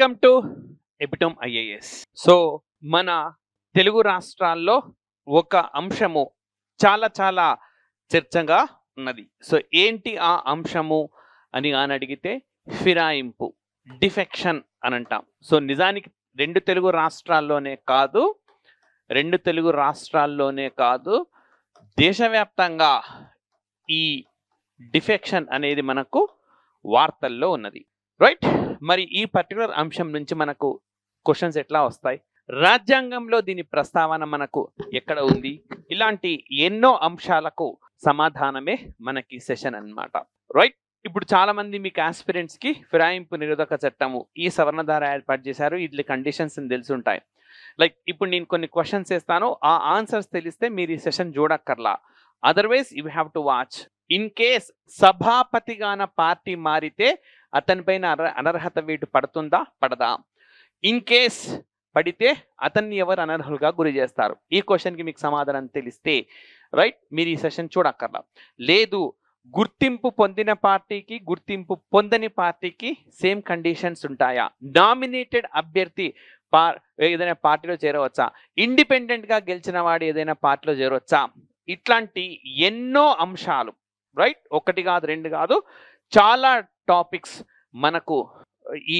Welcome to epitome IAS. So మన తెలుగు రాష్ట్రాల్లో ఒక అంశము చాలా చాలా చర్చగా ఉన్నది. సో ఏంటి ఆ అంశము అని అడిగితే ఫిరాయింపు, డిఫెక్షన్ అని అంటాం. సో నిజానికి రెండు తెలుగు రాష్ట్రాల్లోనే కాదు దేశవ్యాప్తంగా ఈ డిఫెక్షన్ అనేది మనకు వార్తల్లో ఉన్నది, రైట్? మరి ఈ పర్టికులర్ అంశం నుంచి మనకు క్వశ్చన్స్ ఎట్లా వస్తాయి, రాజ్యాంగంలో దీని ప్రస్తావన మనకు ఎక్కడ ఉంది, ఇలాంటి ఎన్నో అంశాలకు సమాధానమే మనకి సెషన్ అన్నమాట, రైట్? ఇప్పుడు చాలా మంది మీకు ఆస్పిరెంట్స్ కి ఫిరాయింపు నిరోధక చట్టము ఈ సవరణధార ఏర్పాటు చేశారు, ఇట్లా కండిషన్స్ తెలుసుంటాయి. లైక్ ఇప్పుడు నేను కొన్ని క్వశ్చన్స్ వేస్తాను, ఆ ఆన్సర్స్ తెలిస్తే మీరు ఈ సెషన్ చూడక్కర్లా. Otherwise you have to watch. In case సభాపతిగాన పార్టీ మారితే అతనిపైన అనర్హత వేటు పడుతుందా పడదా? ఇన్ కేస్ పడితే అతన్ని ఎవరు అనర్హులుగా గురి చేస్తారు? ఈ క్వశ్చన్కి మీకు సమాధానం తెలిస్తే రైట్ మీరు ఈ సెషన్ చూడక్కర్లా. లేదు, గుర్తింపు పొందిన పార్టీకి గుర్తింపు పొందని పార్టీకి సేమ్ కండిషన్స్ ఉంటాయా? నామినేటెడ్ అభ్యర్థి ఏదైనా పార్టీలో చేరవచ్చా? ఇండిపెండెంట్గా గెలిచిన వాడు ఏదైనా పార్టీలో చేరవచ్చా? ఇట్లాంటి ఎన్నో అంశాలు, రైట్? ఒకటి కాదు రెండు కాదు, చాలా టాపిక్స్ మనకు ఈ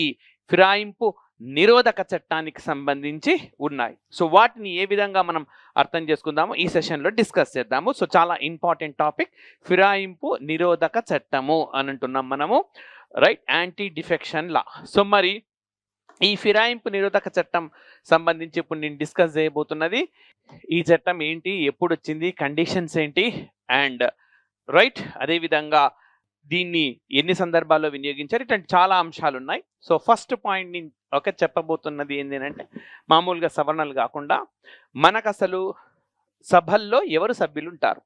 ఫిరాయింపు నిరోధక చట్టానికి సంబంధించి ఉన్నాయి. సో వాటిని ఏ విధంగా మనం అర్థం చేసుకుందాము ఈ సెషన్లో డిస్కస్ చేద్దాము. సో చాలా ఇంపార్టెంట్ టాపిక్ ఫిరాయింపు నిరోధక చట్టము అని అంటున్నాం మనము, రైట్? యాంటీ డిఫెక్షన్ లా. సో మరి ఈ ఫిరాయింపు నిరోధక చట్టం సంబంధించి ఇప్పుడు నేను డిస్కస్ చేయబోతున్నది ఈ చట్టం ఏంటి, ఎప్పుడు వచ్చింది, కండిషన్స్ ఏంటి, అండ్ రైట్ అదేవిధంగా దీన్ని ఎన్ని సందర్భాల్లో వినియోగించారు, ఇట్లాంటి చాలా అంశాలు ఉన్నాయి. సో ఫస్ట్ పాయింట్ నేను చెప్పబోతున్నది ఏంటంటే, మామూలుగా సవరణలు కాకుండా మనకు అసలు సభల్లో ఎవరు సభ్యులు ఉంటారు,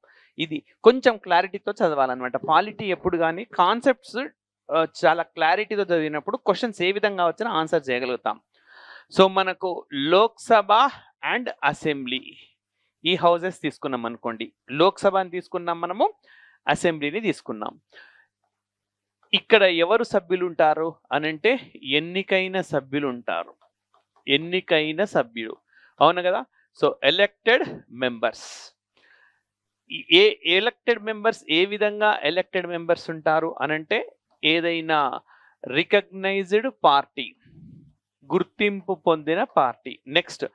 ఇది కొంచెం క్లారిటీతో చదవాలన్నమాట. పాలిటీ ఎప్పుడు కానీ కాన్సెప్ట్స్ చాలా క్లారిటీతో చదివినప్పుడు క్వశ్చన్స్ ఏ విధంగా వచ్చినా ఆన్సర్ చేయగలుగుతాం. సో మనకు లోక్సభ అండ్ అసెంబ్లీ ఈ హౌజెస్ తీసుకున్నాం అనుకోండి, లోక్సభని తీసుకున్నాం మనము, అసెంబ్లీని తీసుకున్నాం. ఇక్కడ ఎవరు సభ్యులు ఉంటారు అనంటే ఎన్నికైన సభ్యులు ఉంటారు, ఎన్నికైన సభ్యులు, అవును కదా? So elected members. Elected members ఏ విధంగా ఎలక్టెడ్ మెంబర్స్ ఉంటారు అనంటే ఏదైనా రికగ్నైజ్డ్ పార్టీ, గుర్తింపు పొందిన party, next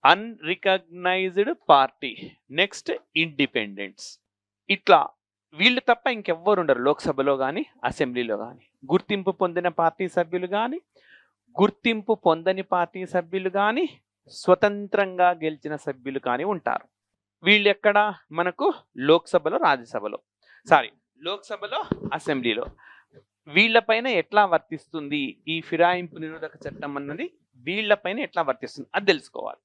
unrecognised party, next independents, ఇట్లా వీళ్ళు తప్ప ఇంకెవ్వరు ఉండరు లోక్సభలో కానీ అసెంబ్లీలో కానీ. గుర్తింపు పొందిన పార్టీ సభ్యులు కానీ, గుర్తింపు పొందని పార్టీ సభ్యులు కానీ, స్వతంత్రంగా గెలిచిన సభ్యులు కానీ ఉంటారు. వీళ్ళు ఎక్కడ మనకు లోక్సభలో, రాజ్యసభలో, లోక్సభలో, అసెంబ్లీలో. వీళ్ళపైన ఎట్లా వర్తిస్తుంది ఈ ఫిరాయింపు నిరోధక చట్టం అన్నది, వీళ్ళపైన ఎట్లా వర్తిస్తుంది అది తెలుసుకోవాలి.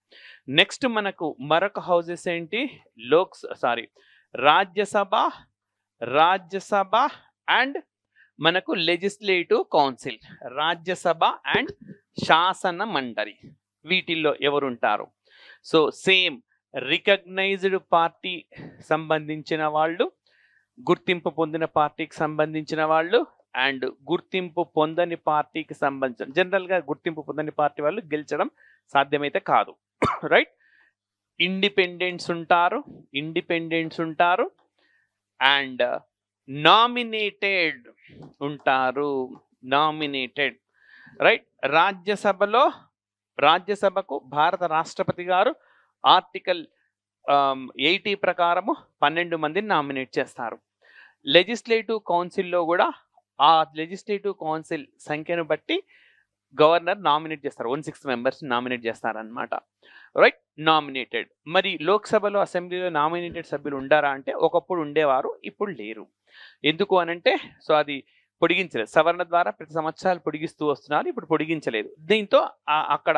నెక్స్ట్ మనకు మరొక హౌజెస్ ఏంటి, రాజ్యసభ అండ్ మనకు లెజిస్లేటివ్ కౌన్సిల్, రాజ్యసభ అండ్ శాసన మండలి, వీటిల్లో ఎవరుంటారు? సో సేమ్ రికగ్నైజ్డ్ పార్టీ సంబంధించిన వాళ్ళు, గుర్తింపు పొందిన పార్టీకి సంబంధించిన వాళ్ళు, అండ్ గుర్తింపు పొందని పార్టీకి సంబంధించిన, జనరల్గా గుర్తింపు పొందని పార్టీ వాళ్ళు గెలిచడం సాధ్యమైతే కాదు, రైట్? ఇండిపెండెంట్స్ ఉంటారు అండ్ నామినేటెడ్ ఉంటారు, నామినేటెడ్, రైట్? రాజ్యసభకు భారత రాష్ట్రపతి గారు ఆర్టికల్ 80 ప్రకారము 12 మందిని నామినేట్ చేస్తారు. లెజిస్లేటివ్ కౌన్సిల్లో కూడా ఆ లెజిస్లేటివ్ కౌన్సిల్ సంఖ్యను బట్టి గవర్నర్ నామినేట్ చేస్తారు, 160 మెంబర్స్ నామినేట్ చేస్తారనమాట, రైట్? నామినేటెడ్. మరి లోక్సభలో, అసెంబ్లీలో నామినేటెడ్ సభ్యులు ఉండారా అంటే ఒకప్పుడు ఉండేవారు, ఇప్పుడు లేరు. ఎందుకు అనంటే సో అది పొడిగించలేదు, సవరణ ద్వారా ప్రతి సంవత్సరాలు పొడిగిస్తూ వస్తున్నారు, ఇప్పుడు పొడిగించలేదు. దీంతో అక్కడ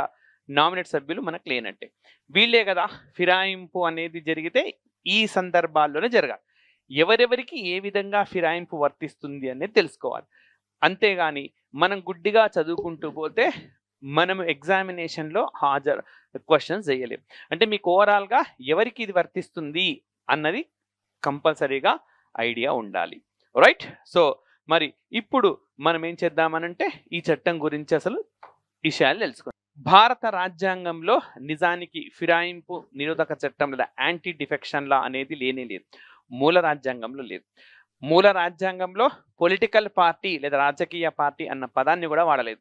నామినేట్ సభ్యులు మనకు లేనట్టే. వీళ్ళే కదా ఫిరాయింపు అనేది జరిగితే ఈ సందర్భాల్లోనే జరగాలి. ఎవరెవరికి ఏ విధంగా ఫిరాయింపు వర్తిస్తుంది అనేది తెలుసుకోవాలి. అంతేగాని మనం గుడ్డిగా చదువుకుంటూ పోతే మనం ఎగ్జామినేషన్లో క్వశ్చన్స్ చేయలేం. అంటే మీకు ఓవరాల్గా ఎవరికి ఇది వర్తిస్తుంది అన్నది కంపల్సరీగా ఐడియా ఉండాలి, రైట్? సో మరి ఇప్పుడు మనం ఏం చేద్దామనంటే ఈ చట్టం గురించి అసలు విషయాలు తెలుసుకుందాం. భారత రాజ్యాంగంలో నిజానికి ఫిరాయింపు నిరోధక చట్టం లేదా యాంటీ డిఫెక్షన్ లా అనేది లేనే లేదు. మూల రాజ్యాంగంలో లేదు. మూల రాజ్యాంగంలో పొలిటికల్ పార్టీ లేదా రాజకీయ పార్టీ అన్న పదాన్ని కూడా వాడలేదు.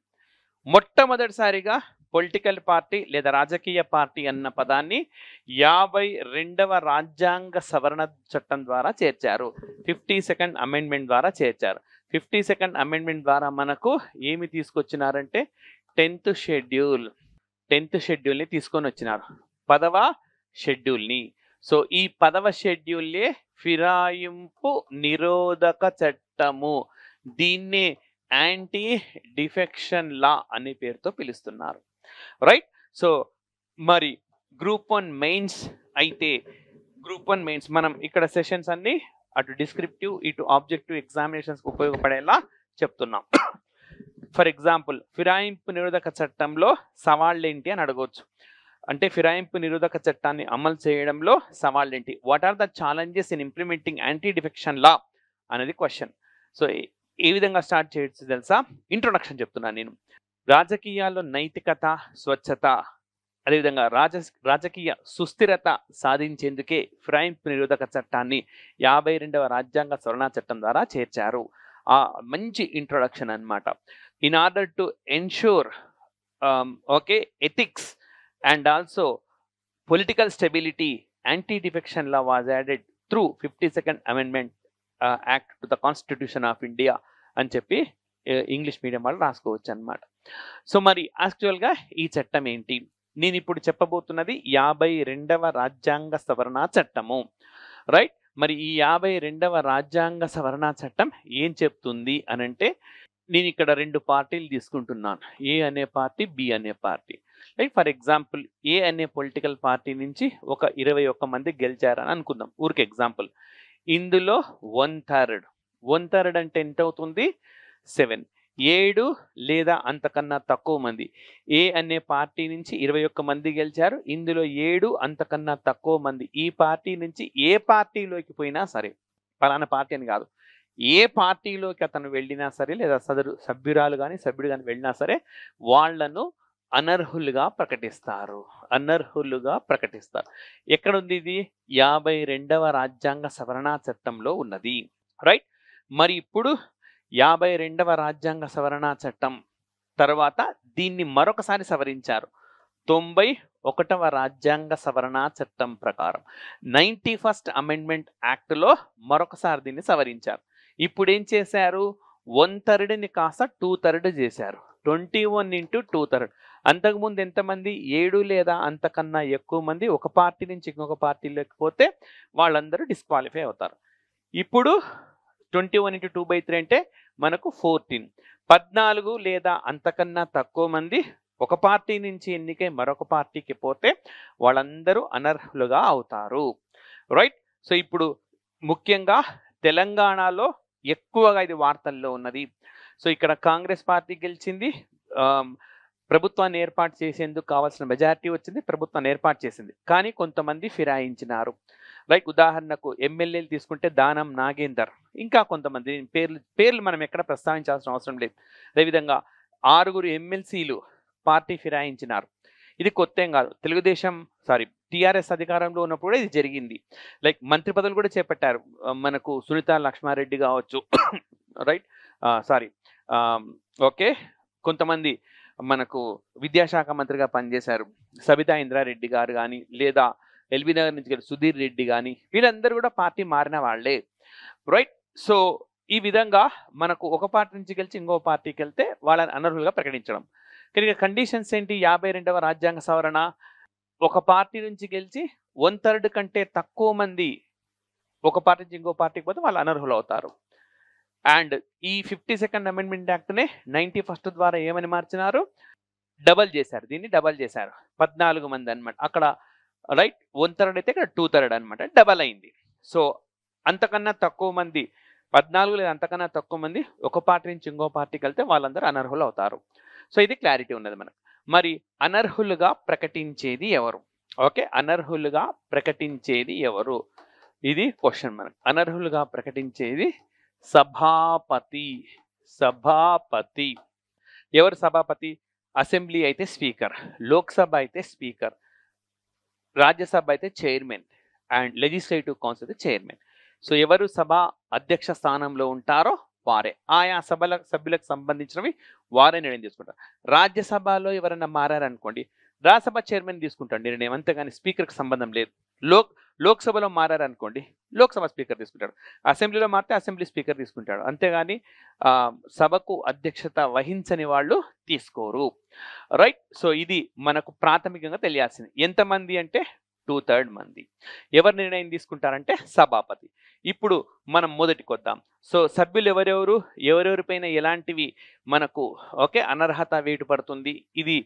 మొట్టమొదటిసారిగా పొలిటికల్ పార్టీ లేదా రాజకీయ పార్టీ అన్న పదాన్ని 52వ రాజ్యాంగ సవరణ చట్టం ద్వారా చేర్చారు. 52nd అమెండ్మెంట్ ద్వారా చేర్చారు. 52nd అమెండ్మెంట్ ద్వారా మనకు ఏమి తీసుకొచ్చినారంటే 10th షెడ్యూల్ని తీసుకొని వచ్చినారు. 10వ షెడ్యూల్ని. సో ఈ 10వ షెడ్యూల్లే ఫిరాయింపు నిరోధక చట్టము. దీన్నే యాంటీ డిఫెక్షన్ లా అనే పేరుతో పిలుస్తున్నారు. రైట్. సో మరి గ్రూప్ 1 మెయిన్స్ అయితే గ్రూప్ 1 మెయిన్స్ మనం ఇక్కడ సెషన్స్ అన్ని అటు డిస్క్రిప్టివ్ ఇటు ఆబ్జెక్టివ్ ఎగ్జామినేషన్స్ ఉపయోగపడేలా చెప్తున్నాం. ఫర్ ఎగ్జాంపుల్ ఫిరాయింపు నిరోధక చట్టంలో సవాళ్ళు ఏంటి అని అడగవచ్చు. అంటే ఫిరాయింపు నిరోధక చట్టాన్ని అమలు చేయడంలో సవాళ్ళు ఏంటి, what are the challenges in implementing anti defection law అనేది క్వశ్చన్. సో ఏ విధంగా స్టార్ట్ చేయొచ్చు తెలుసా? ఇంట్రొడక్షన్ చెప్తున్నాను నేను. రాజకీయాల్లో నైతికత, స్వచ్ఛత, అదేవిధంగా రాజకీయ సుస్థిరత సాధించేందుకే ఫిరాయింపు నిరోధక చట్టాన్ని 52వ రాజ్యాంగ సవరణ చట్టం ద్వారా చేర్చారు. ఆ మంచి ఇంట్రొడక్షన్ అన్నమాట. In order to ensure ethics and also political stability, anti-defection law was added through 52nd Amendment Act to the Constitution of India అని చెప్పి ఇంగ్లీష్ మీడియం వాళ్ళు రాసుకోవచ్చు అన్నమాట. సో మరి యాక్చువల్గా ఈ చట్టం ఏంటి? నేను ఇప్పుడు చెప్పబోతున్నది 52వ రాజ్యాంగ సవరణ చట్టము. రైట్. మరి ఈ 52వ రాజ్యాంగ సవరణ చట్టం ఏం చెప్తుంది అనంటే, నేను ఇక్కడ 2 పార్టీలు తీసుకుంటున్నాను, ఏ అనే పార్టీ, బి అనే పార్టీ. లైక్ ఫర్ ఎగ్జాంపుల్ ఏ అనే పొలిటికల్ పార్టీ నుంచి ఒక 21 మంది గెలిచారని అనుకుందాం, ఊరికి ఎగ్జాంపుల్. ఇందులో 1/3 అంటే ఎంత అవుతుంది? 7 లేదా అంతకన్నా తక్కువ మంది. ఏ అనే పార్టీ నుంచి 21 మంది గెలిచారు, ఇందులో 7 అంతకన్నా తక్కువ మంది ఈ పార్టీ నుంచి ఏ పార్టీలోకి పోయినా సరే, పలానా పార్టీ అని కాదు, ఏ పార్టీలోకి అతను వెళ్ళినా సరే, లేదా సభ్యురాలు కానీ సభ్యుడు కానీ వెళ్ళినా సరే, వాళ్లను అనర్హులుగా ప్రకటిస్తారు. ఎక్కడుంది ఇది? 52వ రాజ్యాంగ సవరణ చట్టంలో ఉన్నది. రైట్. మరి ఇప్పుడు 52వ రాజ్యాంగ సవరణ చట్టం తర్వాత దీన్ని మరొకసారి సవరించారు. 91వ రాజ్యాంగ సవరణ చట్టం ప్రకారం 91st అమెండ్మెంట్ యాక్ట్లో మరొకసారి దీన్ని సవరించారు. ఇప్పుడు ఏం చేశారు? 1/3 కాస్త 2/3 చేశారు. 21 into 2/3. అంతకుముందు ఎంతమంది? 7 లేదా అంతకన్నా ఎక్కువ మంది ఒక పార్టీ నుంచి ఇంకొక పార్టీలోకి పోతే వాళ్ళందరూ డిస్క్వాలిఫై అవుతారు. ఇప్పుడు 21 into 2/3 అంటే మనకు 14. 14 లేదా అంతకన్నా తక్కువ మంది ఒక పార్టీ నుంచి ఎన్నికై మరొక పార్టీకి పోతే వాళ్ళందరూ అనర్హులుగా అవుతారు. రైట్. సో ఇప్పుడు ముఖ్యంగా తెలంగాణలో ఎక్కువగా ఇది వార్తల్లో ఉన్నది. సో ఇక్కడ కాంగ్రెస్ పార్టీ గెలిచింది, ప్రభుత్వాన్ని ఏర్పాటు చేసేందుకు కావాల్సిన మెజారిటీ వచ్చింది, ప్రభుత్వాన్ని ఏర్పాటు చేసింది. కానీ కొంతమంది ఫిరాయించినారు. లైక్ ఉదాహరణకు ఎమ్మెల్యేలు తీసుకుంటే దానం నాగేందర్, ఇంకా కొంతమంది పేర్లు మనం ఎక్కడ ప్రస్తావించాల్సిన అవసరం లేదు. అదేవిధంగా 6 ఎమ్మెల్సీలు పార్టీ ఫిరాయించినారు. ఇది కొత్త ఏం కాదు. టీఆర్ఎస్ అధికారంలో ఉన్నప్పుడు ఇది జరిగింది. లైక్ మంత్రి పదవులు కూడా చేపట్టారు. మనకు సునీత లక్ష్మారెడ్డి కావచ్చు, రైట్, కొంతమంది మనకు విద్యాశాఖ మంత్రిగా పనిచేశారు, సబితా ఇంద్రారెడ్డి గారు కానీ, లేదా ఎల్బీ నగర్ నుంచి సుధీర్ రెడ్డి కానీ, వీళ్ళందరూ కూడా పార్టీ మారిన వాళ్ళే. రైట్. సో ఈ విధంగా మనకు ఒక పార్టీ నుంచి గెలిచి ఇంకో పార్టీకి వెళ్తే వాళ్ళని అనర్హులుగా ప్రకటించడం. కానీ కండిషన్స్ ఏంటి? 52వ రాజ్యాంగ సవరణ, ఒక పార్టీ నుంచి గెలిచి 1/3 కంటే తక్కువ మంది ఒక పార్టీ నుంచి ఇంకో పార్టీకి పోతే వాళ్ళు అనర్హులు అవుతారు. అండ్ ఈ 52nd అమెండ్మెంట్ యాక్ట్నే 91st ద్వారా ఏమని మార్చినారు? డబల్ చేశారు. దీన్ని డబల్ చేశారు. 14 మంది అనమాట. అక్కడ రైట్ 1/3 అయితే ఇక్కడ 2/3 అనమాట, డబల్ అయింది. సో అంతకన్నా తక్కువ మంది, 14 లేదా అంతకన్నా తక్కువ మంది ఒక పార్టీ నుంచి ఇంకో పార్టీకి వెళ్తే వాళ్ళందరూ అనర్హులు అవుతారు. సో ఇది క్లారిటీ ఉన్నది మనకు. మరి అనర్హులుగా ప్రకటించేది ఎవరు? అనర్హులుగా ప్రకటించేది ఎవరు? ఇది క్వశ్చన్ మనకు. అనర్హులుగా ప్రకటించేది సభాపతి. ఎవరు సభాపతి? అసెంబ్లీ అయితే స్పీకర్, లోక్సభ అయితే స్పీకర్, రాజ్యసభ అయితే చైర్మన్ అండ్ లెజిస్లేటివ్ కౌన్సిల్ అయితే చైర్మన్. సో ఎవరు సభ అధ్యక్ష స్థానంలో ఉంటారో వారే, ఆయా సభ్యులకు సంబంధించినవి వారే నిర్ణయం తీసుకుంటారు. రాజ్యసభలో ఎవరైనా మారారనుకోండి, రాజ్యసభ చైర్మన్ తీసుకుంటాడు నిర్ణయం, అంతేగాని స్పీకర్కి సంబంధం లేదు. లోక్సభలో మారారనుకోండి, లోక్సభ స్పీకర్ తీసుకుంటాడు. అసెంబ్లీలో మారితే అసెంబ్లీ స్పీకర్ తీసుకుంటాడు, అంతేగాని సభకు అధ్యక్షత వహించని వాళ్ళు తీసుకోరు. రైట్. సో ఇది మనకు ప్రాథమికంగా తెలియాల్సింది. ఎంతమంది అంటే 2/3 మంది. ఎవరు నిర్ణయం తీసుకుంటారంటే సభాపతి. ఇప్పుడు మనం మొదటికి వద్దాం. సో సభ్యులు ఎవరెవరిపైన ఎలాంటివి మనకు అనర్హత వేటు పడుతుంది, ఇది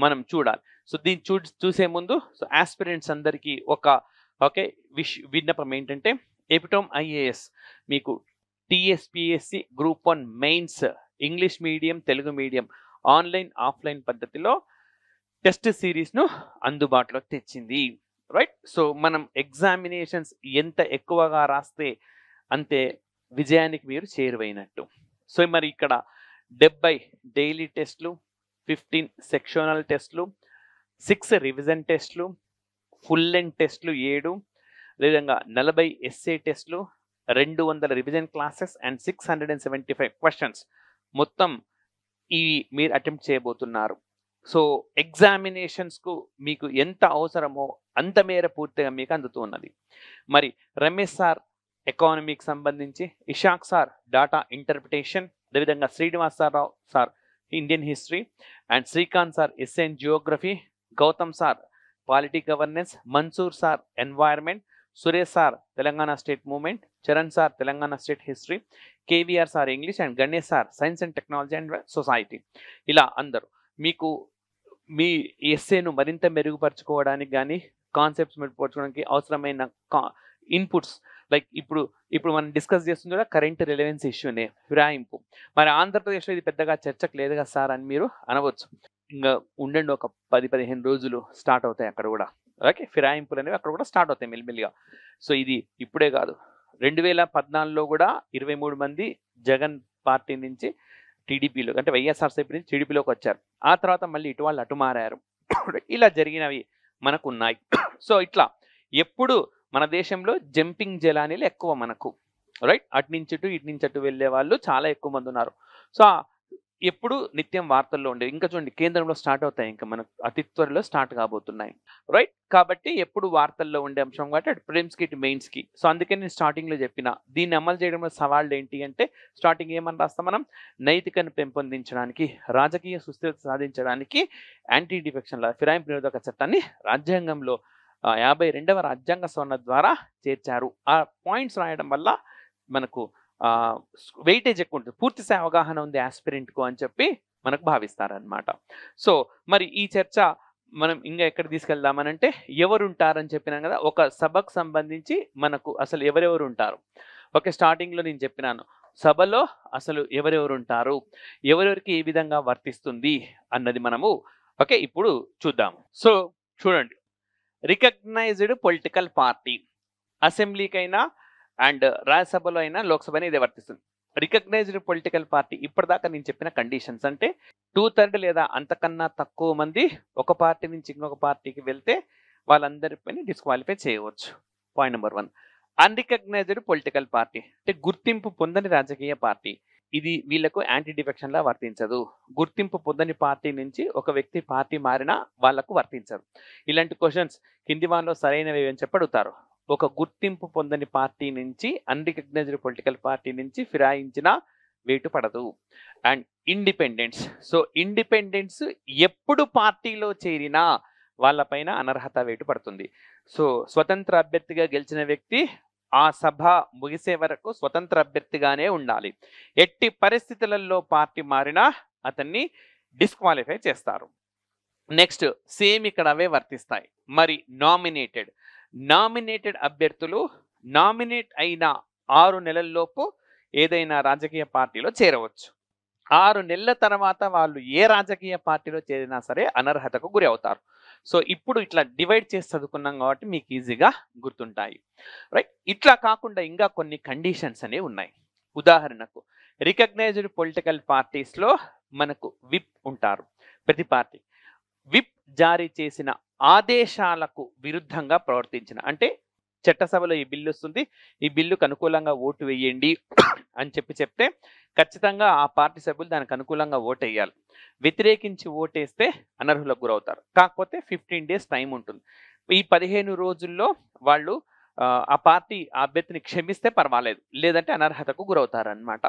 మనం చూడాలి. సో దీన్ని చూసే ముందు సో ఆస్పిరెంట్స్ అందరికీ ఒక విన్నపం ఏంటంటే, ఎపిటోమ్ ఐఏఎస్ మీకు TSPSC group 1 mains English medium Telugu medium online offline పద్ధతిలో టెస్ట్ సిరీస్ను అందుబాటులోకి తెచ్చింది. రైట్. సో మనం ఎగ్జామినేషన్స్ ఎంత ఎక్కువగా రాస్తే అంతే విజయానికి మీరు చేరువైనట్టు. సో మరి ఇక్కడ 70 డైలీ టెస్ట్లు, 15 సెక్షనల్ టెస్ట్లు, 6 రివిజన్ టెస్ట్లు, ఫుల్ లెంగ్త్ టెస్ట్లు 7, అదేవిధంగా 40 ఎస్ఏ టెస్ట్లు, 200 రివిజన్ క్లాసెస్ అండ్ 675 క్వశ్చన్స్ మొత్తం ఇవి మీరు అటెంప్ట్ చేయబోతున్నారు. సో ఎగ్జామినేషన్స్కు మీకు ఎంత అవసరమో అంత మేర పూర్తిగా మీకు అందుతూ ఉన్నది. మరి రమేష్ సార్ ఎకానమీకి సంబంధించి, ఇషాక్ సార్ డాటా ఇంటర్ప్రిటేషన్, అదేవిధంగా Srinivas Rao sir Indian history and Srikanth sir SN geography, Gautam sir polity governance, Mansoor sir environment, Suresh sir Telangana state movement, Charan sir Telangana state history, KVR sir English and Ganesh sir science and technology and society. ఇలా అందరూ మీకు మీ ఎస్ఏను మరింత మెరుగుపరచుకోవడానికి కానీ concepts మెరుగుపరచుకోవడానికి అవసరమైన inputs like ఇప్పుడు మనం discuss చేస్తుంది కూడా కరెంట్ రిలవెన్స్ ఇష్యూనే, ఫిరాయింపు. మరి ఆంధ్రప్రదేశ్లో ఇది పెద్దగా చర్చకు లేదు కదా సార్ అని మీరు అనవచ్చు. ఇంకా ఉండండి, ఒక 10-15 రోజులు స్టార్ట్ అవుతాయి అక్కడ కూడా. ఫిరాయింపులు అనేవి అక్కడ కూడా స్టార్ట్ అవుతాయి మెల్లిమెల్లిగా. సో ఇది ఇప్పుడే కాదు, 2014లో కూడా 23 మంది జగన్ పార్టీ నుంచి టీడీపీలో అంటే వైఎస్ఆర్సీపీ నుంచి టీడీపీలోకి వచ్చారు. ఆ తర్వాత మళ్ళీ ఇటు వాళ్ళు అటు మారారు. ఇలా జరిగినవి మనకు ఉన్నాయి. సో ఇట్లా ఎప్పుడు మన దేశంలో జంపింగ్ జలానీలు ఎక్కువ మనకు. రైట్. అటు నుంచి ఇటు వెళ్ళే వాళ్ళు చాలా ఎక్కువ మంది ఉన్నారు. సో ఎప్పుడు నిత్యం వార్తల్లో ఉండేవి. ఇంకా చూడండి, కేంద్రంలో స్టార్ట్ అవుతాయి, ఇంకా మనకు అతి త్వరలో స్టార్ట్ కాబోతున్నాయి. రైట్. కాబట్టి ఎప్పుడు వార్తల్లో ఉండే అంశం కాబట్టి అటు ప్రిలిమ్స్కి ఇటు మెయిన్స్కి. సో అందుకే నేను స్టార్టింగ్లో చెప్పిన దీన్ని అమలు చేయడంలో సవాళ్ళు ఏంటి అంటే, స్టార్టింగ్ ఏమని రాస్తాం మనం, నైతికను పెంపొందించడానికి, రాజకీయ సుస్థిరత సాధించడానికి యాంటీ డిఫెక్షన్ లా ఫిరాయింపు నిరోధక చట్టాన్ని రాజ్యాంగంలో 52వ రాజ్యాంగ సవరణ ద్వారా చేర్చారు. ఆ పాయింట్స్ రాయడం వల్ల మనకు వెయిటేజ్ ఎక్కువ ఉంటుంది, పూర్తి స్థాయి అవగాహన ఉంది ఆస్పిరెంట్కు అని చెప్పి మనకు భావిస్తారనమాట. సో మరి ఈ చర్చ మనం ఇంకా ఎక్కడ తీసుకెళ్దామనంటే, ఎవరు ఉంటారని చెప్పినాం కదా, ఒక సభకు సంబంధించి మనకు అసలు ఎవరెవరు ఉంటారు. స్టార్టింగ్లో నేను చెప్పినాను సభలో అసలు ఎవరెవరు ఉంటారు, ఎవరెవరికి ఏ విధంగా వర్తిస్తుంది అన్నది మనము ఇప్పుడు చూద్దాము. సో చూడండి, రికగ్నైజ్డ్ పొలిటికల్ పార్టీ అసెంబ్లీకైనా అండ్ రాజ్యసభలో అయినా లోక్సభ అయినా ఇదే వర్తిస్తుంది. రికగ్నైజ్డ్ పొలిటికల్ పార్టీ ఇప్పటిదాకా నేను చెప్పిన కండిషన్స్ అంటే 2/3 లేదా అంతకన్నా తక్కువ మంది ఒక పార్టీ నుంచి ఇంకొక పార్టీకి వెళ్తే వాళ్ళందరిపైన డిస్క్వాలిఫై చేయవచ్చు. Point number 1. Unrecognised political party అంటే గుర్తింపు పొందని రాజకీయ పార్టీ. ఇది వీళ్ళకు యాంటీ డిఫెక్షన్ లా వర్తించదు. గుర్తింపు పొందని పార్టీ నుంచి ఒక వ్యక్తి పార్టీ మారినా వాళ్లకు వర్తించదు. ఇలాంటి క్వశ్చన్స్ కింది వారిలో సరైనవి అని చెప్పి అడుగుతారు. ఒక గుర్తింపు పొందని పార్టీ నుంచి, అన్రికగ్నైజ్డ్ పొలిటికల్ పార్టీ నుంచి ఫిరాయించిన వేటు పడదు. And independence. సో ఇండిపెండెన్స్ ఎప్పుడు పార్టీలో చేరినా వాళ్ళపైన అనర్హత వేటు పడుతుంది. సో స్వతంత్ర అభ్యర్థిగా గెలిచిన వ్యక్తి ఆ సభ ముగిసే వరకు స్వతంత్ర అభ్యర్థిగానే ఉండాలి. ఎట్టి పరిస్థితులలో పార్టీ మారినా అతన్ని డిస్క్వాలిఫై చేస్తారు. నెక్స్ట్ సేమ్ ఇక్కడ అవే వర్తిస్తాయి. మరి నామినేటెడ్ అభ్యర్థులు నామినేట్ అయిన 6 నెలల్లోపు ఏదైనా రాజకీయ పార్టీలో చేరవచ్చు. 6 నెలల తర్వాత వాళ్ళు ఏ రాజకీయ పార్టీలో చేరినా సరే అనర్హతకు గురి అవుతారు. సో ఇప్పుడు ఇట్లా డివైడ్ చేసి చదువుకున్నాం కాబట్టి మీకు ఈజీగా గుర్తుంటాయి. రైట్. ఇట్లా కాకుండా ఇంకా కొన్ని కండిషన్స్ అనేవి ఉన్నాయి. ఉదాహరణకు రికగ్నైజ్డ్ పొలిటికల్ పార్టీస్లో మనకు విప్ ఉంటారు, ప్రతి పార్టీ విప్ జారీ చేసిన ఆదేశాలకు విరుద్ధంగా ప్రవర్తించిన, అంటే చట్టసభలో ఈ బిల్లు వస్తుంది, ఈ బిల్లుకు అనుకూలంగా ఓటు వేయండి అని చెప్తే ఖచ్చితంగా ఆ పార్టీ సభ్యులు దానికి అనుకూలంగా ఓటు వేయాలి. వ్యతిరేకించి ఓటేస్తే అనర్హులకు గురవుతారు. కాకపోతే 15 days టైం ఉంటుంది. ఈ 15 రోజుల్లో వాళ్ళు ఆ పార్టీ అభ్యర్థిని క్షమిస్తే పర్వాలేదు, లేదంటే అనర్హతకు గురవుతారు అన్నమాట.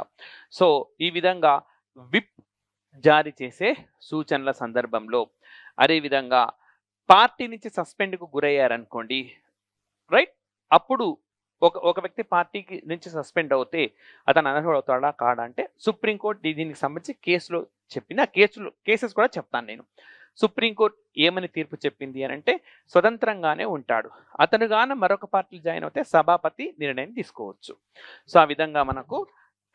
సో ఈ విధంగా విప్ జారీ చేసే సూచనల సందర్భంలో, అదేవిధంగా పార్టీ నుంచి సస్పెండ్కు గురయ్యారనుకోండి, రైట్, అప్పుడు ఒక వ్యక్తి పార్టీకి నుంచి సస్పెండ్ అవుతే అతను అనర్హుడు అవుతాడా కాడా అంటే సుప్రీంకోర్టు దీనికి సంబంధించి కేసులో చెప్పింది. ఆ కేసెస్ కూడా చెప్తాను నేను. సుప్రీంకోర్టు ఏమని తీర్పు చెప్పింది అని అంటే స్వతంత్రంగానే ఉంటాడు, అతను గాన మరొక పార్టీలో జాయిన్ అవుతే సభాపతి నిర్ణయం తీసుకోవచ్చు. సో ఆ విధంగా మనకు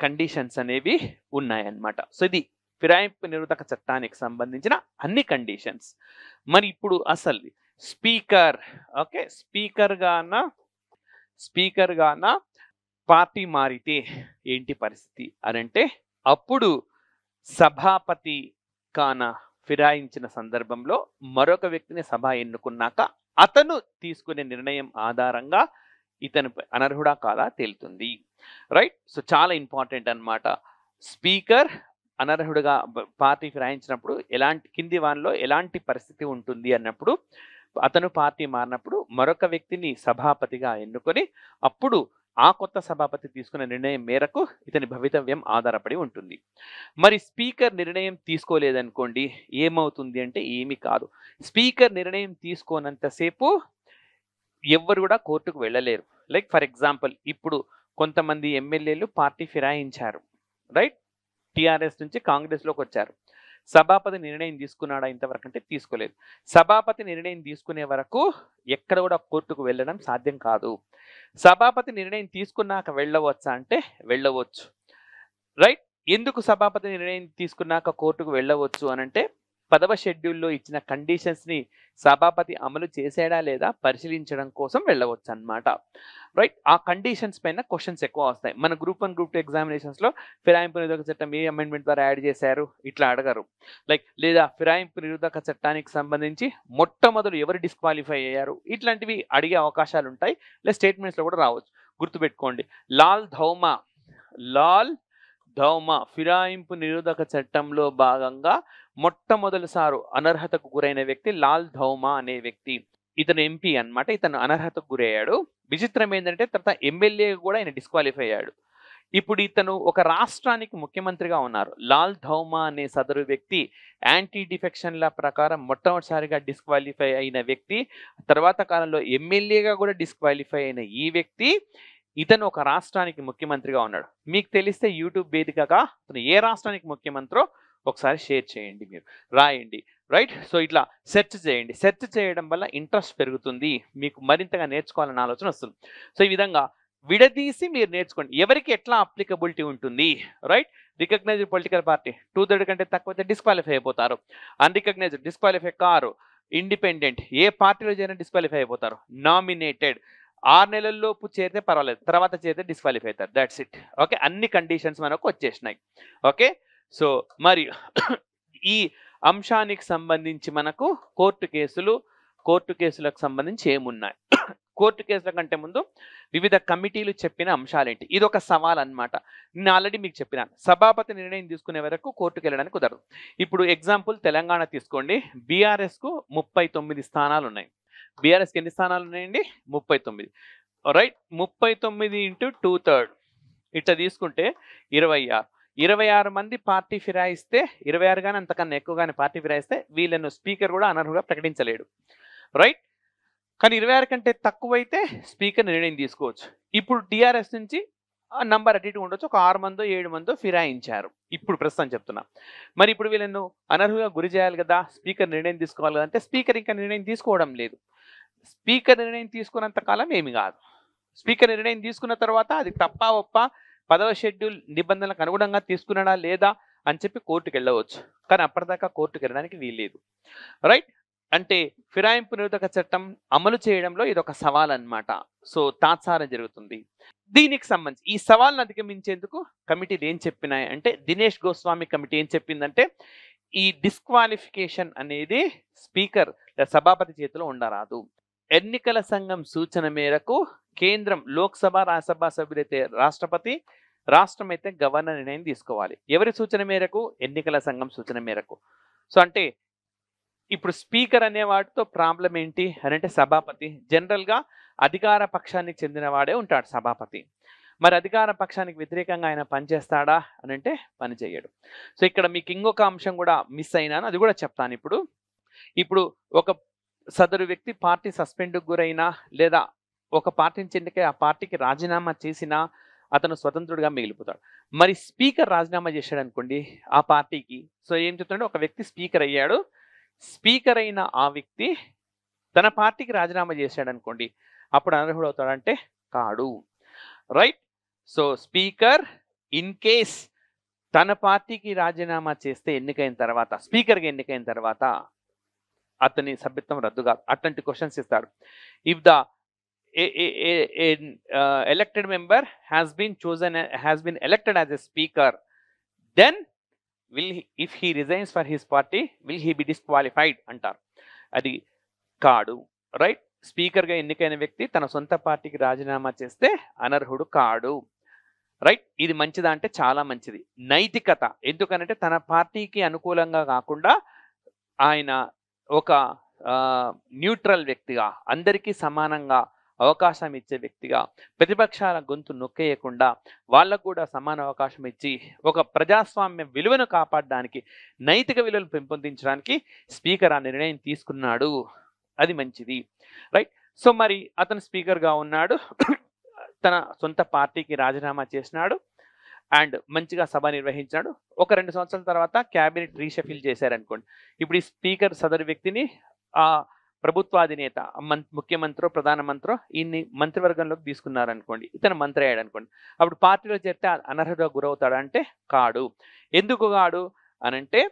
కండిషన్స్ అనేవి ఉన్నాయన్నమాట. సో ఇది ఫిరాయింపు నిరోధక చట్టానికి సంబంధించిన అన్ని కండిషన్స్. మరి ఇప్పుడు అసలు స్పీకర్, ఓకే, స్పీకర్ గాన పార్టీ మారితే ఏంటి పరిస్థితి అని అంటే, అప్పుడు సభాపతి కాన ఫిరాయించిన సందర్భంలో మరొక వ్యక్తిని సభ ఎన్నుకున్నాక అతను తీసుకునే నిర్ణయం ఆధారంగా ఇతను అనర్హుడా కాదా తేలుతుంది. రైట్, సో చాలా ఇంపార్టెంట్ అన్నమాట. స్పీకర్ అనర్హుడుగా పార్టీ ఫిరాయించినప్పుడు కింది వానిలో ఎలాంటి పరిస్థితి ఉంటుంది అన్నప్పుడు, అతను పార్టీ మారినప్పుడు మరొక వ్యక్తిని సభాపతిగా ఎన్నుకొని అప్పుడు ఆ కొత్త సభాపతి తీసుకున్న నిర్ణయం మేరకు ఇతని భవితవ్యం ఆధారపడి ఉంటుంది. మరి స్పీకర్ నిర్ణయం తీసుకోలేదనుకోండి ఏమవుతుంది అంటే ఏమీ కాదు. స్పీకర్ నిర్ణయం తీసుకోనంతసేపు ఎవ్వరు కూడా కోర్టుకు వెళ్ళలేరు. లైక్ ఫర్ ఎగ్జాంపుల్, ఇప్పుడు కొంతమంది ఎమ్మెల్యేలు పార్టీ ఫిరాయించారు, రైట్, టిఆర్ఎస్ నుంచి కాంగ్రెస్లోకి వచ్చారు. సభాపతి నిర్ణయం తీసుకున్నాడా ఇంతవరకు అంటే తీసుకోలేదు. సభాపతి నిర్ణయం తీసుకునే వరకు ఎక్కడ కూడా కోర్టుకు వెళ్ళడం సాధ్యం కాదు. సభాపతి నిర్ణయం తీసుకున్నాక వెళ్ళవచ్చా అంటే వెళ్ళవచ్చు, రైట్. ఎందుకు సభాపతి నిర్ణయం తీసుకున్నాక కోర్టుకు వెళ్ళవచ్చు అనంటే 10వ షెడ్యూల్లో ఇచ్చిన కండిషన్స్ని సభాపతి అమలు చేసాడా లేదా పరిశీలించడం కోసం వెళ్ళవచ్చు అన్నమాట, రైట్. ఆ కండిషన్స్ పైన క్వశ్చన్స్ ఎక్కువ వస్తాయి. మన గ్రూప్ 1 గ్రూప్ 2 ఎగ్జామినేషన్స్లో ఫిరాయింపు నిరోధక చట్టం ఏ అమెండ్మెంట్ ద్వారా యాడ్ చేశారు ఇట్లా అడగరు. లైక్ లేదా ఫిరాయింపు నిరోధక చట్టానికి సంబంధించి మొట్టమొదలు ఎవరు డిస్క్వాలిఫై అయ్యారు ఇట్లాంటివి అడిగే అవకాశాలు ఉంటాయి. లేదా స్టేట్మెంట్స్లో కూడా రావచ్చు. గుర్తుపెట్టుకోండి, లాల్ ధౌమా ఫిరాయింపు నిరోధక చట్టంలో భాగంగా మొట్టమొదటిసారి అనర్హతకు గురైన వ్యక్తి లాల్ ధౌమా అనే వ్యక్తి. ఇతను ఎంపీ అన్నమాట. ఇతను అనర్హతకు గురయ్యాడు. విచిత్రం ఏంటంటే తర్వాత ఎమ్మెల్యే కూడా ఆయన డిస్క్వాలిఫై అయ్యాడు. ఇప్పుడు ఇతను ఒక రాష్ట్రానికి ముఖ్యమంత్రిగా ఉన్నారు. లాల్ ధౌమా అనే సదరు వ్యక్తి యాంటీ డిఫెక్షన్ల ప్రకారం మొట్టమొదటిసారిగా డిస్క్వాలిఫై అయిన వ్యక్తి. తర్వాత కాలంలో ఎమ్మెల్యేగా కూడా డిస్క్వాలిఫై అయిన ఈ వ్యక్తి ఇతను ఒక రాష్ట్రానికి ముఖ్యమంత్రిగా ఉన్నాడు. మీకు తెలిస్తే యూట్యూబ్ వేదికగా అతను ఏ రాష్ట్రానికి ముఖ్యమంత్రో ఒకసారి షేర్ చేయండి, మీరు రాయండి, రైట్. సో ఇట్లా సెర్చ్ చేయండి. సెర్చ్ చేయడం వల్ల ఇంట్రెస్ట్ పెరుగుతుంది, మీకు మరింతగా నేర్చుకోవాలన్న ఆలోచన వస్తుంది. సో ఈ విధంగా విడదీసి మీరు నేర్చుకోండి ఎవరికి ఎట్లా అప్లికబిలిటీ ఉంటుంది, రైట్. రికగ్నైజ్డ్ పొలిటికల్ పార్టీ 2/3 కంటే తక్కువైతే డిస్క్వాలిఫై అయిపోతారు. Unrecognised disqualify car. ఇండిపెండెంట్ ఏ పార్టీలో చేరినా డిస్క్వాలిఫై అయిపోతారు. నామినేటెడ్ 6 నెలల్లోపు చేరితే పర్వాలేదు, తర్వాత చేరితే డిస్క్వాలిఫై అవుతారు. That's it, okay. అన్ని కండిషన్స్ మనకు వచ్చేసినాయి, ఓకే. సో మరి ఈ అంశానికి సంబంధించి మనకు కోర్టు కేసులకు సంబంధించి ఏమున్నాయి, కోర్టు కేసుల కంటే ముందు వివిధ కమిటీలు చెప్పిన అంశాలేంటి, ఇది ఒక సవాల్ అన్నమాట. నేను ఆల్రెడీ మీకు చెప్పినాను, సభాపతి నిర్ణయం తీసుకునే వరకు కోర్టుకు వెళ్ళడానికి కుదరదు. ఇప్పుడు ఎగ్జాంపుల్ తెలంగాణ తీసుకోండి. బీఆర్ఎస్కు 39 స్థానాలు ఉన్నాయి. బీఆర్ఎస్కి ఎన్ని స్థానాలు ఉన్నాయండి? 39, రైట్. 39 × 2/3 ఇట్లా తీసుకుంటే 26 మంది పార్టీ ఫిరాయిస్తే, 26 కానీ అంతకన్నా ఎక్కువగానే పార్టీ ఫిరాయిస్తే వీళ్ళను స్పీకర్ కూడా అనర్హుగా ప్రకటించలేడు, రైట్. కానీ 26 కంటే తక్కువైతే స్పీకర్ నిర్ణయం తీసుకోవచ్చు. ఇప్పుడు టీఆర్ఎస్ నుంచి నంబర్ అటు ఇటు ఉండొచ్చు, ఒక 6 మందో 7 మందో ఫిరాయించారు ఇప్పుడు ప్రస్తుతం చెప్తున్నా. మరి ఇప్పుడు వీళ్ళను అనర్హుగా గురి చేయాలి కదా, స్పీకర్ నిర్ణయం తీసుకోవాలి కదా అంటే స్పీకర్ ఇంకా నిర్ణయం తీసుకోవడం లేదు. స్పీకర్ నిర్ణయం తీసుకున్నంత కాలం ఏమి కాదు. స్పీకర్ నిర్ణయం తీసుకున్న తర్వాత అది తప్ప ఒప్ప 10వ షెడ్యూల్ నిబంధనలకు అనుగుణంగా తీసుకున్నాడా లేదా అని చెప్పి కోర్టుకు వెళ్ళవచ్చు. కానీ అప్పటిదాకా కోర్టుకు వెళ్ళడానికి వీల్లేదు, రైట్. అంటే ఫిరాయింపు నిరోధక చట్టం అమలు చేయడంలో ఇది ఒక సవాల్ అన్నమాట. సో తాత్సారం జరుగుతుంది. దీనికి సంబంధించి ఈ సవాల్ను అధిగమించేందుకు కమిటీలు ఏం చెప్పినాయి అంటే, దినేష్ గోస్వామి కమిటీ ఏం చెప్పిందంటే, ఈ డిస్క్వాలిఫికేషన్ అనేది స్పీకర్ సభాపతి చేతిలో ఉండరాదు. ఎన్నికల సంఘం సూచన మేరకు కేంద్రం లోక్సభ రాజ్యసభ సభ్యులైతే రాష్ట్రపతి, రాష్ట్రం అయితే గవర్నర్ నిర్ణయం తీసుకోవాలి. ఎవరి సూచన మేరకు? ఎన్నికల సంఘం సూచన మేరకు. సో అంటే ఇప్పుడు స్పీకర్ అనే వాటితో ప్రాబ్లం ఏంటి అని అంటే సభాపతి జనరల్గా అధికార పక్షానికి చెందిన వాడే ఉంటాడు సభాపతి. మరి అధికార పక్షానికి వ్యతిరేకంగా ఆయన పనిచేస్తాడా అని అంటే పని చేయడు. సో ఇక్కడ మీకు ఇంకొక అంశం కూడా మిస్ అయినాను, అది కూడా చెప్తాను. ఇప్పుడు ఒక సదరు వ్యక్తి పార్టీ సస్పెండ్కు గురైనా లేదా ఒక పార్టీ నుంచి ఎన్నికై ఆ పార్టీకి రాజీనామా చేసినా అతను స్వతంత్రుడిగా మిగిలిపోతాడు. మరి స్పీకర్ రాజీనామా చేశాడు అనుకోండి ఆ పార్టీకి, సో ఏం చెప్తుంటే ఒక వ్యక్తి స్పీకర్ అయ్యాడు, స్పీకర్ అయిన ఆ వ్యక్తి తన పార్టీకి రాజీనామా చేశాడు అనుకోండి, అప్పుడు అనర్హుడు అవుతాడంటే కాడు. Right. So speaker in case తన పార్టీకి రాజీనామా చేస్తే ఎన్నికైన తర్వాత, స్పీకర్గా ఎన్నికైన తర్వాత అతని సభ్యత్వం రద్దు కాదు. అట్లాంటి క్వశ్చన్స్ ఇస్తాడు. If the elected member has been elected as a speaker, then if he resigns for his party, will he be disqualified అంటారు. అది కాడు. రైట్. స్పీకర్గా ఎన్నికైన వ్యక్తి తన సొంత పార్టీకి రాజీనామా చేస్తే అనర్హుడు కాడు. రైట్. ఇది మంచిదా అంటే చాలా మంచిది. నైతికత, ఎందుకనంటే తన పార్టీకి అనుకూలంగా కాకుండా ఆయన ఒక న్యూట్రల్ వ్యక్తిగా, అందరికీ సమానంగా అవకాశం ఇచ్చే వ్యక్తిగా, ప్రతిపక్షాల గొంతు నొక్కేయకుండా వాళ్ళకు కూడా సమాన అవకాశం ఇచ్చి ఒక ప్రజాస్వామ్య విలువను కాపాడడానికి, నైతిక విలువలు పెంపొందించడానికి స్పీకర్ ఆ నిర్ణయం తీసుకున్నాడు. అది మంచిది. రైట్. సో మరి అతను స్పీకర్గా ఉన్నాడు, తన సొంత పార్టీకి రాజీనామా చేసినాడు అండ్ మంచిగా సభ నిర్వహించాడు. ఒక 2 సంవత్సరాల తర్వాత క్యాబినెట్ రీషఫిల్ చేశారనుకోండి, ఇప్పుడు ఈ స్పీకర్ సదరు వ్యక్తిని ఆ ప్రభుత్వాధినేత ముఖ్యమంత్రి, ప్రధానమంత్రి ఈయన్ని మంత్రివర్గంలోకి తీసుకున్నారనుకోండి, ఇతను మంత్రి అయ్యాడు అనుకోండి, అప్పుడు పార్టీలో చేరితే అనర్హుడిగా గురవుతాడు అంటే కాడు. ఎందుకు కాడు అనంటే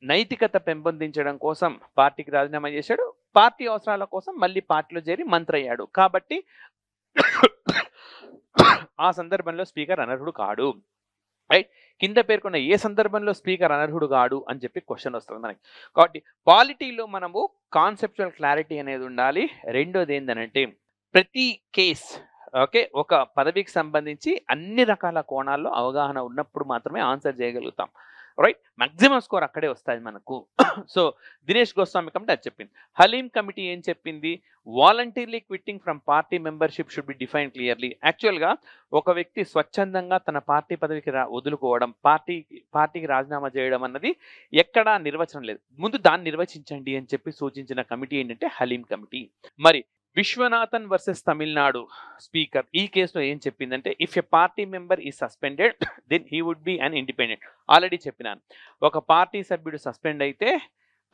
నైతికత పెంపొందించడం కోసం పార్టీకి రాజీనామా చేశాడు, పార్టీ అవసరాల కోసం మళ్ళీ పార్టీలో చేరి మంత్రి అయ్యాడు, కాబట్టి ఆ సందర్భంలో స్పీకర్ అనర్హుడు కాడు. రైట్. కింద పేర్కొన్న ఏ సందర్భంలో స్పీకర్ అనర్హుడు కాడు అని చెప్పి క్వశ్చన్ వస్తుంది మనకి. కాబట్టి పాలిటీలో మనము కాన్సెప్చువల్ క్లారిటీ అనేది ఉండాలి. రెండోది ఏంటంటే ప్రతి కేస్ ఒక పదవికి సంబంధించి అన్ని రకాల కోణాల్లో అవగాహన ఉన్నప్పుడు మాత్రమే ఆన్సర్ చేయగలుగుతాం. రైట్. మాక్సిమం స్కోర్ అక్కడే వస్తుంది మనకు. సో దినేష్ గోస్వామి కమిటీ అది చెప్పింది. హలీం కమిటీ ఏం చెప్పింది? Voluntarily quitting from party membership should be define clearly. యాక్చువల్గా ఒక వ్యక్తి స్వచ్ఛందంగా తన పార్టీ పదవికి వదులుకోవడం, పార్టీకి రాజీనామా చేయడం అన్నది ఎక్కడా నిర్వచనం లేదు. ముందు దాన్ని నిర్వచించండి అని చెప్పి సూచించిన కమిటీ ఏంటంటే హలీం కమిటీ. మరి విశ్వనాథన్ వర్సెస్ తమిళనాడు స్పీకర్ ఈ కేసులో ఏం చెప్పిందంటే, if a party member is suspended then he would be an independent. Already చెప్పినాను, ఒక పార్టీ సభ్యుడు సస్పెండ్ అయితే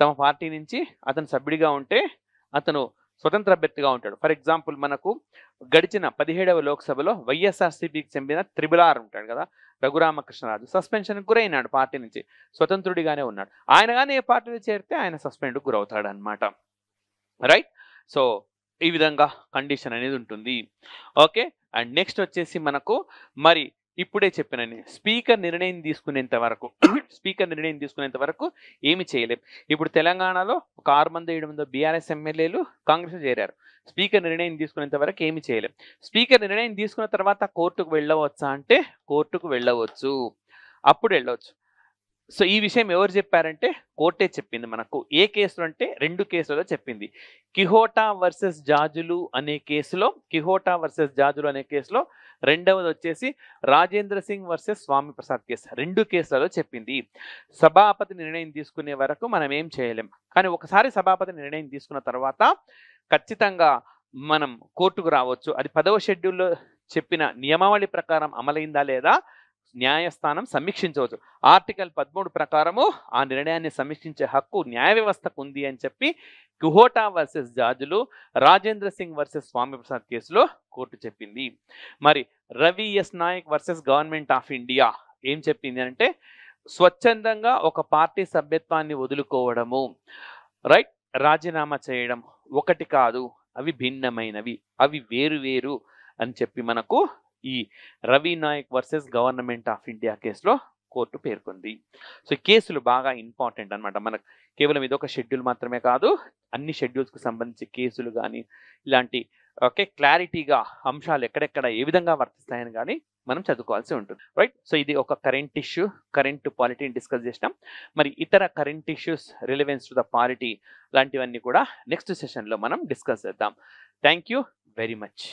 తమ పార్టీ నుంచి అతను సభ్యుడిగా ఉంటే అతను స్వతంత్ర అభ్యర్థిగా ఉంటాడు. ఫర్ ఎగ్జాంపుల్ మనకు గడిచిన 17వ లోక్సభలో వైఎస్ఆర్సీపీకి చెందిన త్రిబులార్ ఉంటాడు కదా, రఘురామకృష్ణరాజు, సస్పెన్షన్కి గురైనాడు పార్టీ నుంచి, స్వతంత్రుడిగానే ఉన్నాడు. ఆయన కానీ ఏ పార్టీలో చేరితే ఆయన సస్పెండ్కి గురవుతాడు అనమాట. రైట్. సో ఈ విధంగా కండిషన్ అనేది ఉంటుంది. ఓకే. అండ్ నెక్స్ట్ వచ్చేసి మనకు మరి ఇప్పుడే చెప్పినని స్పీకర్ నిర్ణయం తీసుకునేంత వరకు ఏమి చేయలేం. ఇప్పుడు తెలంగాణలో ఒక 6 మంది 7 మంది బీఆర్ఎస్ ఎమ్మెల్యేలు కాంగ్రెస్ చేరారు. స్పీకర్ నిర్ణయం తీసుకునేంత వరకు ఏమి చేయలేం. స్పీకర్ నిర్ణయం తీసుకున్న తర్వాత కోర్టుకు వెళ్ళవచ్చా అంటే కోర్టుకు వెళ్ళవచ్చు, అప్పుడు వెళ్ళవచ్చు. సో ఈ విషయం ఎవరు చెప్పారంటే కోర్టే చెప్పింది మనకు. ఏ కేసులో అంటే 2 కేసులలో చెప్పింది. కిహోటా వర్సెస్ జాజులు అనే కేసులో, రెండవది వచ్చేసి రాజేంద్ర సింగ్ వర్సెస్ స్వామి ప్రసాద్ కేసు. 2 కేసులలో చెప్పింది. సభాపతి నిర్ణయం తీసుకునే వరకు మనం ఏం చేయలేం, కానీ ఒకసారి సభాపతి నిర్ణయం తీసుకున్న తర్వాత ఖచ్చితంగా మనం కోర్టుకు రావచ్చు. అది 10వ షెడ్యూల్లో చెప్పిన నియమావళి ప్రకారం అమలైందా లేదా న్యాయస్థానం సమీక్షించవచ్చు. ఆర్టికల్ 13 ప్రకారము ఆ నిర్ణయాన్ని సమీక్షించే హక్కు న్యాయ వ్యవస్థకు ఉంది అని చెప్పి కిహోటా వర్సెస్ జాజులు, రాజేంద్ర సింగ్ వర్సెస్ స్వామి ప్రసాద్ కేసులో కోర్టు చెప్పింది. మరి Ravi S Naik versus government of India ఏం చెప్పింది అంటే, స్వచ్ఛందంగా ఒక పార్టీ సభ్యత్వాన్ని వదులుకోవడము, రైట్, రాజీనామా చేయడం ఒకటి కాదు, అవి భిన్నమైనవి, అవి వేరు అని చెప్పి మనకు ఈ Ravi Naik versus government of India కేసులో కోర్టు పేర్కొంది. సో కేసులు బాగా ఇంపార్టెంట్ అన్నమాట. మనకు కేవలం ఇదొక షెడ్యూల్ మాత్రమే కాదు, అన్ని షెడ్యూల్స్కి సంబంధించి కేసులు కానీ ఇలాంటి క్లారిటీగా అంశాలు ఎక్కడెక్కడ ఏ విధంగా వర్తిస్తాయని కానీ మనం చదువుకోవాల్సి ఉంటుంది. రైట్. సో ఇది ఒక కరెంట్ ఇష్యూ, కరెంట్ పాలిటీని డిస్కస్ చేసినాం. మరి ఇతర current issues relevance to the polity లాంటివన్నీ కూడా నెక్స్ట్ సెషన్లో మనం డిస్కస్ చేద్దాం. Thank you very much.